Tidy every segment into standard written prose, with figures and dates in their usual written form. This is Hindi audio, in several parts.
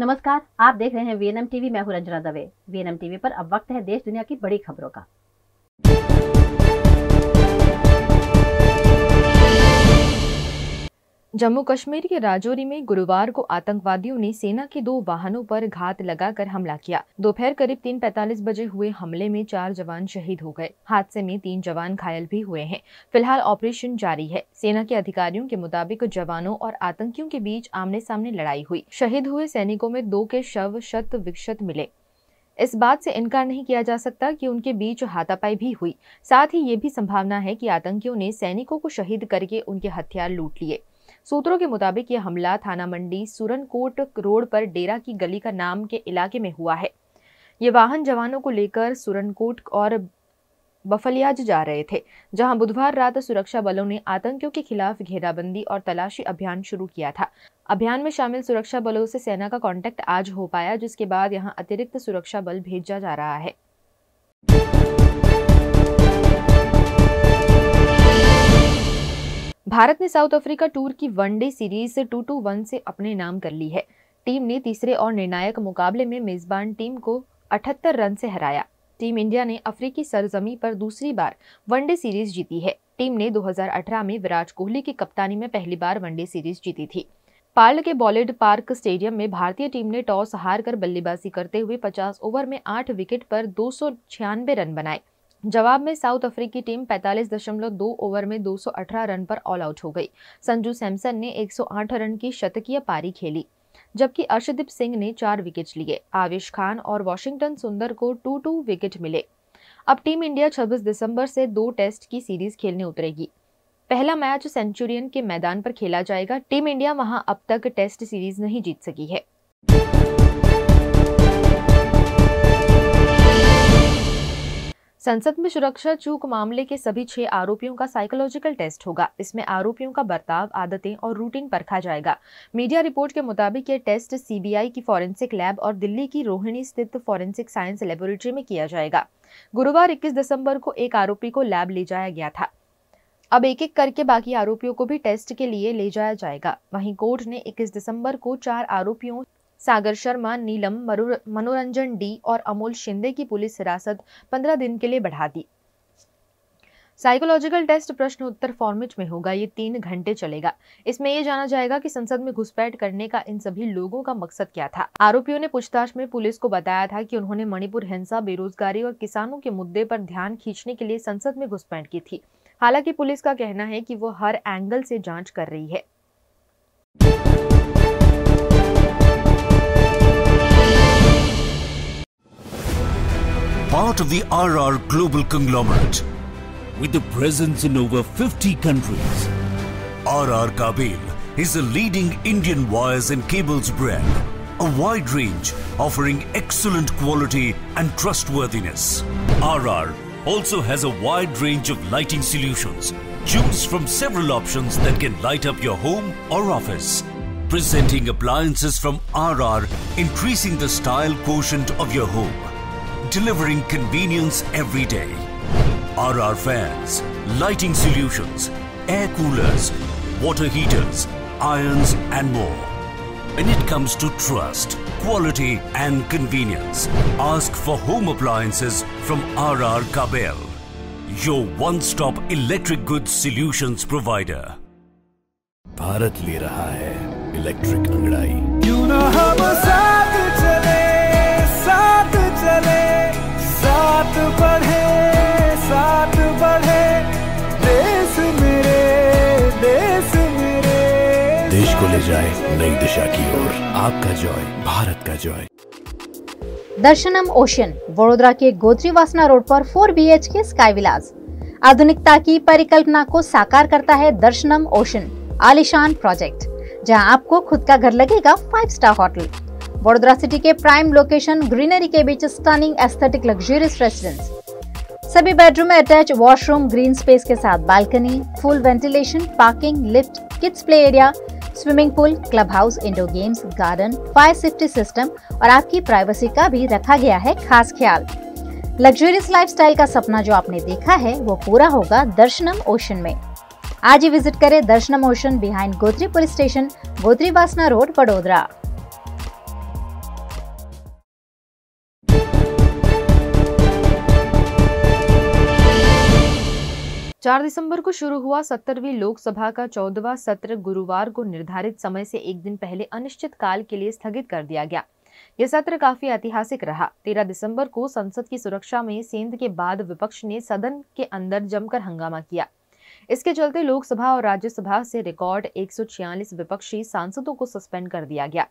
नमस्कार, आप देख रहे हैं वीएनएम टीवी। मैं हूं रंजना दवे। वीएनएम टीवी पर अब वक्त है देश दुनिया की बड़ी खबरों का। जम्मू कश्मीर के राजौरी में गुरुवार को आतंकवादियों ने सेना के 2 वाहनों पर घात लगाकर हमला किया। दोपहर करीब 3:45 बजे हुए हमले में 4 जवान शहीद हो गए। हादसे में 3 जवान घायल भी हुए हैं। फिलहाल ऑपरेशन जारी है। सेना के अधिकारियों के मुताबिक जवानों और आतंकियों के बीच आमने सामने लड़ाई हुई। शहीद हुए सैनिकों में 2 के शव शत विक्षत मिले। इस बात से इनकार नहीं किया जा सकता कि उनके बीच हाथापाई भी हुई। साथ ही ये भी संभावना है कि आतंकियों ने सैनिकों को शहीद करके उनके हथियार लूट लिए। सूत्रों के मुताबिक यह हमला थाना मंडी सुरनकोट रोड पर डेरा की गली का नाम के इलाके में हुआ है। ये वाहन जवानों को लेकर सुरनकोट और बफलियाज जा रहे थे, जहां बुधवार रात सुरक्षा बलों ने आतंकियों के खिलाफ घेराबंदी और तलाशी अभियान शुरू किया था। अभियान में शामिल सुरक्षा बलों से सेना का कांटेक्ट आज हो पाया, जिसके बाद यहां अतिरिक्त सुरक्षा बल भेजा जा रहा है। भारत ने साउथ अफ्रीका टूर की वनडे सीरीज 2-1 से अपने नाम कर ली है। टीम ने तीसरे और निर्णायक मुकाबले में मेजबान टीम को 78 रन से हराया। टीम इंडिया ने अफ्रीकी सरजमी पर दूसरी बार वनडे सीरीज जीती है। टीम ने 2018 में विराट कोहली की कप्तानी में पहली बार वनडे सीरीज जीती थी। पार्ल के बॉलिड पार्क स्टेडियम में भारतीय टीम ने टॉस हारकर बल्लेबाजी करते हुए 50 ओवर में 8 विकेट पर 296 रन बनाए। जवाब में साउथ अफ्रीकी टीम 45.2 ओवर में 218 रन पर ऑल आउट हो गई। संजू सैमसन ने 108 रन की शतकीय पारी खेली, जबकि अर्शदीप सिंह ने 4 विकेट लिए। आवेश खान और वॉशिंगटन सुंदर को 2-2 विकेट मिले। अब टीम इंडिया 26 दिसंबर से 2 टेस्ट की सीरीज खेलने उतरेगी। पहला मैच सेंचुरियन के मैदान पर खेला जाएगा। टीम इंडिया वहां अब तक टेस्ट सीरीज नहीं जीत सकी है। संसद में सुरक्षा चूक मामले के सभी 6 आरोपियों का साइकोलॉजिकल टेस्ट होगा। इसमें आरोपियों का बर्ताव, आदतें और रूटीन परखा जाएगा। मीडिया रिपोर्ट के मुताबिक ये टेस्ट सीबीआई की फॉरेंसिक लैब और दिल्ली की रोहिणी स्थित फॉरेंसिक साइंस लेबोरेटरी में किया जाएगा। गुरुवार 21 दिसंबर को एक आरोपी को लैब ले जाया गया था। अब एक-एक करके बाकी आरोपियों को भी टेस्ट के लिए ले जाया जाएगा। वहीं कोर्ट ने 21 दिसंबर को 4 आरोपियों सागर शर्मा, नीलम, मनोरंजन डी और अमोल शिंदे की पुलिस हिरासत 15 दिन के लिए बढ़ा दी। साइकोलॉजिकल टेस्ट प्रश्न उत्तर फॉर्मेट में होगा। ये 3 घंटे चलेगा। इसमें यह जाना जाएगा कि संसद में घुसपैठ करने का इन सभी लोगों का मकसद क्या था। आरोपियों ने पूछताछ में पुलिस को बताया था कि उन्होंने मणिपुर हिंसा, बेरोजगारी और किसानों के मुद्दे पर ध्यान खींचने के लिए संसद में घुसपैठ की थी। हालांकि पुलिस का कहना है कि वो हर एंगल से जांच कर रही है। Part of the RR global conglomerate with a presence in over 50 countries. RR Kabel is a leading Indian wires and cables brand, a wide range offering excellent quality and trustworthiness. RR also has a wide range of lighting solutions. Choose from several options that can light up your home or office. Presenting appliances from RR, increasing the style quotient of your home. Delivering convenience every day. RR fans, lighting solutions, air coolers, water heaters, irons and more. When it comes to trust, quality and convenience, ask for home appliances from RR Kabel, your one-stop electric goods solutions provider. Bharat ले रहा है इलेक्ट्रिक अंगड़ाई। क्यों ना हम साथ चले, साथ चले, साथ बढ़े, साथ बढ़े, देश मेरे, देश मेरे। देश को ले जाए नई दिशा की ओर। आपका जॉय, भारत का जॉय। दर्शनम ओशन, वडोदरा के गोत्री वासना रोड पर 4 BHK स्काई विलास। आधुनिकता की परिकल्पना को साकार करता है दर्शनम ओशन आलीशान प्रोजेक्ट, जहां आपको खुद का घर लगेगा 5 स्टार होटल। वडोदरा सिटी के प्राइम लोकेशन, ग्रीनरी के बीच स्टनिंग एस्थेटिक लग्जरियस रेसिडेंस। सभी बेडरूम में अटैच वॉशरूम, ग्रीन स्पेस के साथ balcony, full ventilation, parking, lift, kids play area, swimming pool, club house, indoor games, garden, fire safety system और आपकी प्राइवेसी का भी रखा गया है खास ख्याल। लग्जरियस लाइफस्टाइल का सपना जो आपने देखा है वो पूरा होगा दर्शनम ओशन में। आज ही विजिट करें दर्शनम ocean behind Gotri police station, Gotri वासना रोड, वडोदरा। 4 दिसंबर को शुरू हुआ 70वीं लोकसभा का 14वां सत्र गुरुवार को निर्धारित समय से एक दिन पहले अनिश्चित काल के लिए स्थगित कर दिया गया। यह सत्र काफी ऐतिहासिक रहा। 13 दिसंबर को संसद की सुरक्षा में सेंध के बाद विपक्ष ने सदन के अंदर जमकर हंगामा किया। इसके चलते लोकसभा और राज्यसभा से रिकॉर्ड 146 विपक्षी सांसदों को सस्पेंड कर दिया गया।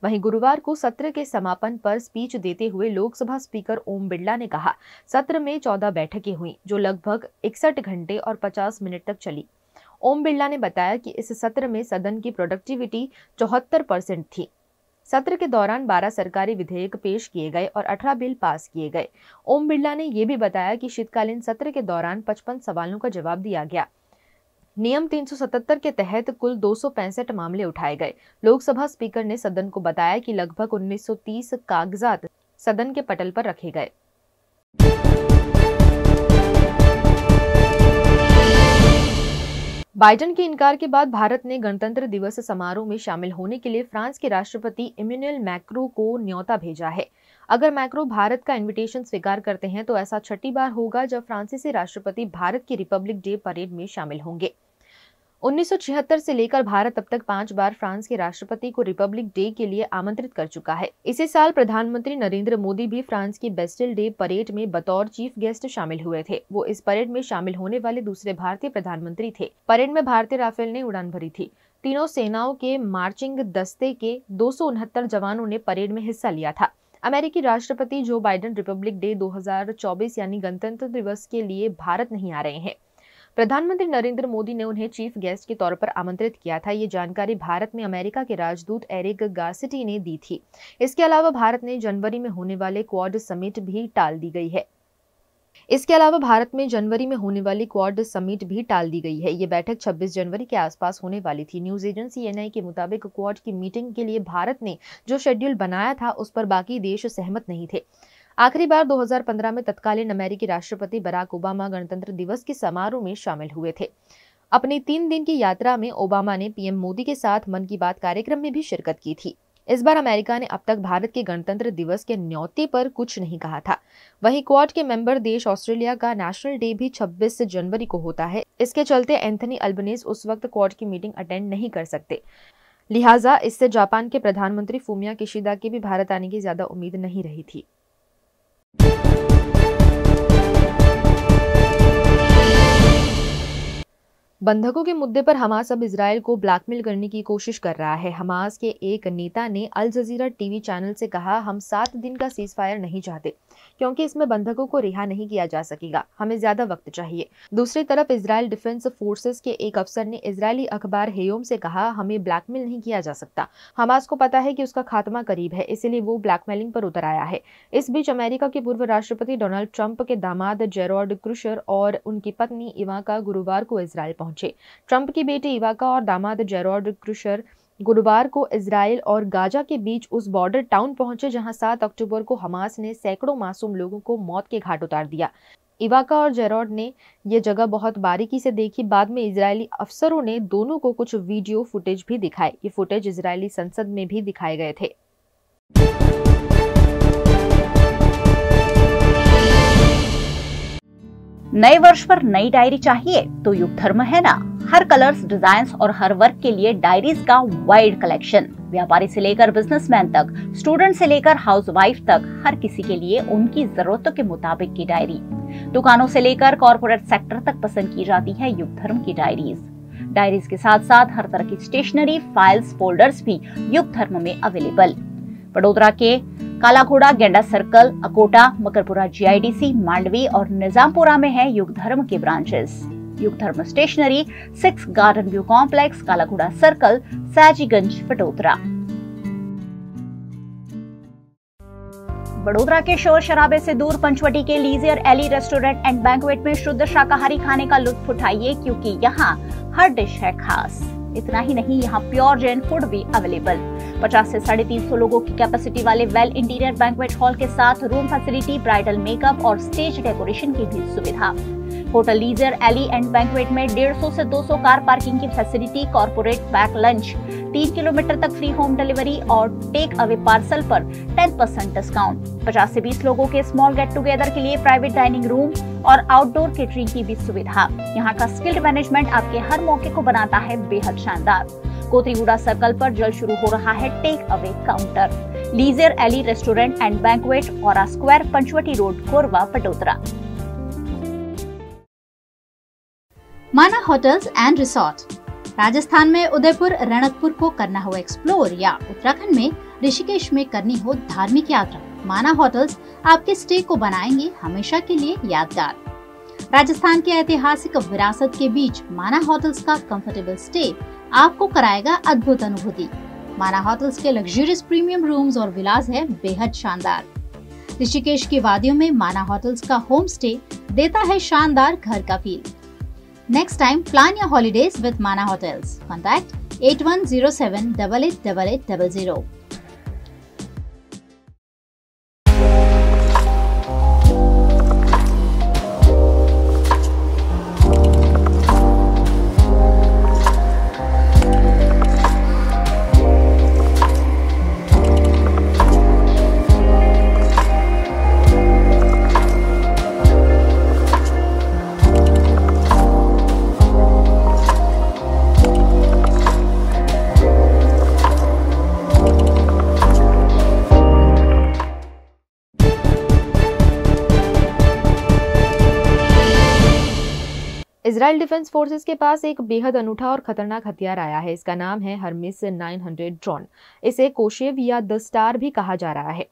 वहीं गुरुवार को सत्र के समापन पर स्पीच देते हुए लोकसभा स्पीकर ओम बिरला ने कहा, सत्र में 14 बैठकें हुई जो लगभग 61 घंटे और 50 मिनट तक चली। ओम बिरला ने बताया कि इस सत्र में सदन की प्रोडक्टिविटी 74% थी। सत्र के दौरान 12 सरकारी विधेयक पेश किए गए और 18 बिल पास किए गए। ओम बिरला ने यह भी बताया कि शीतकालीन सत्र के दौरान 55 सवालों का जवाब दिया गया। नियम 377 के तहत कुल 265 मामले उठाए गए। लोकसभा स्पीकर ने सदन को बताया कि लगभग 1930 कागजात सदन के पटल पर रखे गए। बाइडेन के इनकार के बाद भारत ने गणतंत्र दिवस समारोह में शामिल होने के लिए फ्रांस के राष्ट्रपति इमैनुएल मैक्रों को न्योता भेजा है। अगर मैक्रो भारत का इनविटेशन स्वीकार करते हैं तो ऐसा छठी बार होगा जब फ्रांसीसी राष्ट्रपति भारत की रिपब्लिक डे परेड में शामिल होंगे। 1976 से लेकर भारत अब तक 5 बार फ्रांस के राष्ट्रपति को रिपब्लिक डे के लिए आमंत्रित कर चुका है। इसी साल प्रधानमंत्री नरेंद्र मोदी भी फ्रांस की बेस्टिल डे परेड में बतौर चीफ गेस्ट शामिल हुए थे। वो इस परेड में शामिल होने वाले दूसरे भारतीय प्रधानमंत्री थे। परेड में भारतीय राफेल ने उड़ान भरी थी। तीनों सेनाओं के मार्चिंग दस्ते के 269 जवानों ने परेड में हिस्सा लिया था। अमेरिकी राष्ट्रपति जो बाइडेन रिपब्लिक डे 2024 यानी गणतंत्र दिवस के लिए भारत नहीं आ रहे हैं। प्रधानमंत्री नरेंद्र मोदी ने उन्हें चीफ गेस्ट के तौर पर आमंत्रित किया था। ये जानकारी भारत में अमेरिका के राजदूत एरिक गार्सिटी ने दी थी। इसके अलावा भारत में जनवरी में होने वाली क्वाड समिट भी टाल दी गई है। ये बैठक 26 जनवरी के आसपास होने वाली थी। न्यूज एजेंसी एनआई के मुताबिक क्वाड की मीटिंग के लिए भारत ने जो शेड्यूल बनाया था उस पर बाकी देश सहमत नहीं थे। आखिरी बार 2015 में तत्कालीन अमेरिकी राष्ट्रपति बराक ओबामा गणतंत्र दिवस के समारोह में शामिल हुए थे। अपनी 3 दिन की यात्रा में ओबामा ने पीएम मोदी के साथ मन की बात कार्यक्रम में भी शिरकत की थी। इस बार अमेरिका ने अब तक भारत के गणतंत्र दिवस के न्योते पर कुछ नहीं कहा था। वहीं क्वाड के मेंबर देश ऑस्ट्रेलिया का नेशनल डे भी 26 जनवरी को होता है। इसके चलते एंथनी अल्बनीज उस वक्त क्वाड की मीटिंग अटेंड नहीं कर सकते। लिहाजा इससे जापान के प्रधानमंत्री फूमिया किशिदा के भी भारत आने की ज्यादा उम्मीद नहीं रही थी। बंधकों के मुद्दे पर हमास अब इजरायल को ब्लैकमेल करने की कोशिश कर रहा है। हमास के एक नेता ने अल जजीरा टीवी चैनल से कहा, हम 7 दिन का सीज फायर नहीं चाहते क्योंकि इसमें बंधकों को रिहा नहीं किया जा सकेगा। हमें ज्यादा वक्त चाहिए। दूसरी तरफ इजरायल डिफेंस फोर्सेस के एक अफसर ने इजरायली अखबार हेयोम से कहा, हमें ब्लैकमेल नहीं किया जा सकता। हमास को पता है कि उसका खात्मा करीब है, इसलिए वो ब्लैकमेलिंग पर उतर आया है। इस बीच अमेरिका के पूर्व राष्ट्रपति डोनाल्ड ट्रंप के दामाद जेरोड कुशर और उनकी पत्नी इवांका गुरुवार को इजरायल पहुंचे। ट्रंप की बेटी इवांका और दामाद जेरोड कुशर गुरुवार को इजरायल और गाजा के बीच उस बॉर्डर टाउन पहुंचे जहां 7 अक्टूबर को हमास ने सैकड़ों मासूम लोगों को मौत के घाट उतार दिया। इवांका और जेरोड ने यह जगह बहुत बारीकी से देखी। बाद में इजरायली अफसरों ने दोनों को कुछ वीडियो फुटेज भी दिखाए। ये फुटेज इजरायली संसद में भी दिखाए गए थे। नए वर्ष पर नई डायरी चाहिए तो युग धर्म है ना। हर कलर्स, डिजाइन्स और हर वर्क के लिए डायरीज का वाइड कलेक्शन। व्यापारी से लेकर बिजनेसमैन तक, स्टूडेंट से लेकर हाउसवाइफ तक, हर किसी के लिए उनकी जरूरतों के मुताबिक की डायरी। दुकानों से लेकर कॉर्पोरेट सेक्टर तक पसंद की जाती है युग धर्म की डायरीज। डायरीज के साथ साथ हर तरह की स्टेशनरी, फाइल्स, फोल्डर्स भी युग धर्म में अवेलेबल। वडोदरा के काला घोड़ा, गेंडा सर्कल, अकोटा, मकरपुरा जीआईडीसी, मांडवी और निजामपुरा में है युग धर्म के ब्रांचेस। युग धर्म स्टेशनरी, 6 गार्डन व्यू कॉम्प्लेक्स, काला घोड़ा सर्कल, सयाजीगंज, वडोदरा। वडोदरा के शोर शराबे से दूर पंचवटी के लीजियर एली रेस्टोरेंट एंड बैंक्वेट में शुद्ध शाकाहारी खाने का लुत्फ उठाइए, क्योंकि यहाँ हर डिश है खास। इतना ही नहीं, यहाँ प्योर जैन फूड भी अवेलेबल। 50 से 350 लोगों की कैपेसिटी वाले वेल इंटीरियर बैंक्वेट हॉल के साथ रूम फैसिलिटी, ब्राइडल मेकअप और स्टेज डेकोरेशन की भी सुविधा। Hotel leisure alley and banquet में 150 से 200 कार पार्किंग की facility, corporate pack lunch, 3 kilometre तक फ्री होम डिलीवरी और टेक अवे पार्सल पर 10% डिस्काउंट। 50 से 20 लोगों के स्मॉल गेट टुगेदर के लिए प्राइवेट डाइनिंग रूम और आउटडोर केटरिंग की भी सुविधा। यहाँ का स्किल्ड मैनेजमेंट आपके हर मौके को बनाता है बेहद शानदार। कोतरीगुड़ा सर्कल पर जल्द शुरू हो रहा है take away counter. Leisure Ally restaurant and banquet, Aura Square, Panchavati road, Korba, Patodara. Mana hotels and resort. Rajasthan में उदयपुर, रणकपुर को करना हो एक्सप्लोर या उत्तराखंड में ऋषिकेश में करनी हो धार्मिक यात्रा, माना होटल्स आपके स्टे को बनाएंगे हमेशा के लिए यादगार। राजस्थान के ऐतिहासिक विरासत के बीच माना होटल्स का कंफर्टेबल स्टे आपको कराएगा अद्भुत अनुभूति। माना होटल्स के लग्जरियस प्रीमियम रूम्स और विलास है बेहद शानदार। ऋषिकेश की वादियों में माना होटल्स का होम स्टे देता है शानदार घर का feel. Next time, plan your holidays with Mana Hotels. Contact 8107888800. Israel defence forces के पास एक बेहद अनूठा और खतरनाक हथियार आया है। इसका नाम है हर्मिस 900 ड्रोन। इसे कोशेव या द स्टार भी कहा जा रहा है।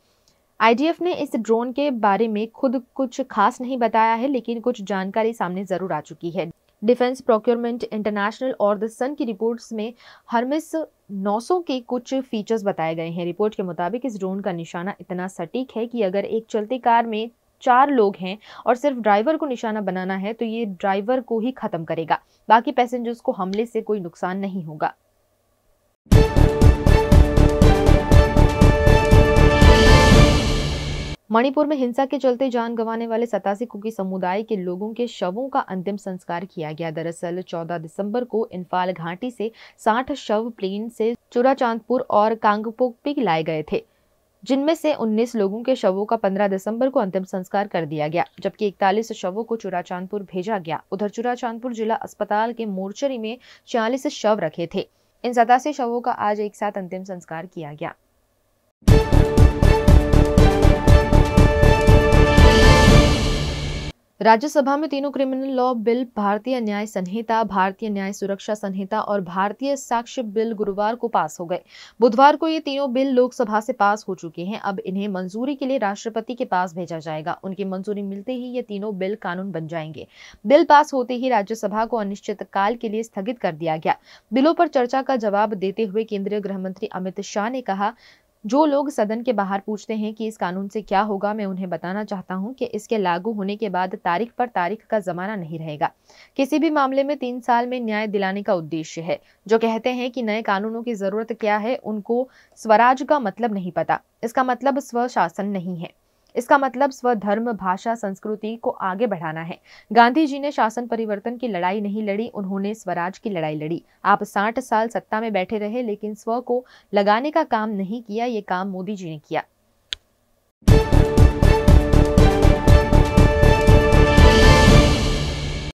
आईडीएफ ने इस ड्रोन के बारे में खुद कुछ खास नहीं बताया है, लेकिन कुछ जानकारी सामने जरूर आ चुकी है। डिफेंस प्रोक्योरमेंट इंटरनेशनल और द सन की रिपोर्ट्स में हर्मिस 900 के कुछ फीचर्स बताए गए हैं। रिपोर्ट के मुताबिक इस ड्रोन का निशाना इतना सटीक है कि अगर एक चलती कार में 4 लोग हैं और सिर्फ ड्राइवर को निशाना बनाना है तो ये ड्राइवर को ही खत्म करेगा, बाकी पैसेंजर्स को हमले से कोई नुकसान नहीं होगा। मणिपुर में हिंसा के चलते जान गंवाने वाले 87 कुकी समुदाय के लोगों के शवों का अंतिम संस्कार किया गया। दरअसल 14 दिसंबर को इंफाल घाटी से 60 शव प्लेन से चुराचांदपुर और कांगपोकपी लाए गए थे, जिनमें से 19 लोगों के शवों का 15 दिसंबर को अंतिम संस्कार कर दिया गया, जबकि 41 शवों को चुराचांदपुर भेजा गया। उधर चुराचांदपुर जिला अस्पताल के मोर्चरी में 46 शव रखे थे। इन 87 शवों का आज एक साथ अंतिम संस्कार किया गया। राज्यसभा में तीनों क्रिमिनल लॉ बिल, भारतीय न्याय संहिता, भारतीय न्याय सुरक्षा संहिता और भारतीय साक्ष्य बिल गुरुवार को पास हो गए। बुधवार को ये तीनों बिल लोकसभा से पास हो चुके हैं। अब इन्हें मंजूरी के लिए राष्ट्रपति के पास भेजा जाएगा। उनकी मंजूरी मिलते ही ये तीनों बिल कानून बन जाएंगे। बिल पास होते ही राज्यसभा को अनिश्चित काल के लिए स्थगित कर दिया गया। बिलों पर चर्चा का जवाब देते हुए केंद्रीय गृह मंत्री अमित शाह ने कहा, जो लोग सदन के बाहर पूछते हैं कि इस कानून से क्या होगा, मैं उन्हें बताना चाहता हूं कि इसके लागू होने के बाद तारीख पर तारीख का जमाना नहीं रहेगा। किसी भी मामले में 3 साल में न्याय दिलाने का उद्देश्य है। जो कहते हैं कि नए कानूनों की जरूरत क्या है, उनको स्वराज का मतलब नहीं पता। इसका मतलब स्वशासन नहीं है, इसका मतलब स्वधर्म, भाषा, संस्कृति को आगे बढ़ाना है। गांधी जी ने शासन परिवर्तन की लड़ाई नहीं लड़ी, उन्होंने स्वराज की लड़ाई लड़ी। आप 60 साल सत्ता में बैठे रहे, लेकिन स्व को लगाने का काम नहीं किया। ये काम मोदी जी ने किया।